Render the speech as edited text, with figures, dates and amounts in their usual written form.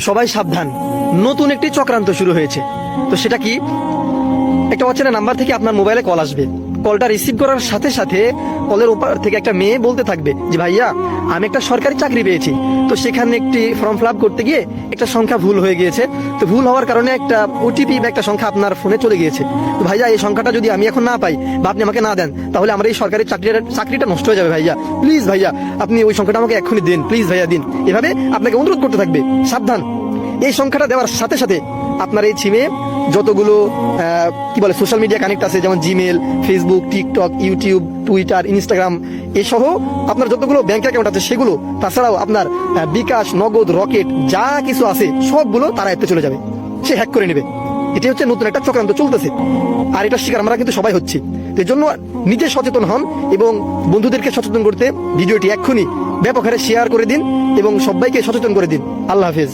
সবাই সাবধান, নতুন একটি চক্রান্ত শুরু হয়েছে। তো সেটা কি? একটা অচেনা নাম্বার থেকে আপনার মোবাইলে কল আসবে। কলটা রিসিভ করার সাথে সাথে কলের ওপার থেকে একটা মেয়ে বলতে থাকবে যে ভাইয়া, আমি একটা সরকারি চাকরি পেয়েছি, তো সেখানে একটি ফর্ম ফিল আপ করতে গিয়ে একটা সংখ্যা ভুল হয়ে গিয়েছে। তো ভুল হওয়ার কারণে একটা ওটিপি বা একটা সংখ্যা আপনার ফোনে চলে গিয়েছে। তো ভাইয়া, এই সংখ্যাটা যদি আমি এখন না পাই বা আপনি আমাকে না দেন, তাহলে আমার এই সরকারি চাকরিটা নষ্ট হয়ে যাবে। ভাইয়া প্লিজ, ভাইয়া আপনি ওই সংখ্যাটা আমাকে এক্ষুনি দিন, প্লিজ ভাইয়া দিন। এভাবে আপনাকে অনুরোধ করতে থাকবে। সাবধান, এই সংখ্যাটা দেওয়ার সাথে সাথে আপনার এই সিমে যতগুলো কি বলে সোশ্যাল মিডিয়া কানেক্ট আছে, যেমন Gmail, Facebook, TikTok, YouTube, Twitter, Instagram, এসহ আপনার যতগুলো ব্যাংক অ্যাকাউন্ট আছে সেগুলো, তাছাড়াও আপনার বিকাশ, নগদ, রকেট যা কিছু আছে সবগুলো তারা এতে চলে যাবে, সে হ্যাক করে নেবে। এটি হচ্ছে নতুন একটা চক্রান্ত চলতেছে, আর এটা শিকার আমরা কিন্তু সবাই হচ্ছি। এর জন্য নিজে সচেতন হন এবং বন্ধুদেরকে সচেতন করতে ভিডিওটি এক্ষুনি ব্যাপক হারে শেয়ার করে দিন এবং সবাইকে সচেতন করে দিন। আল্লাহ হাফেজ।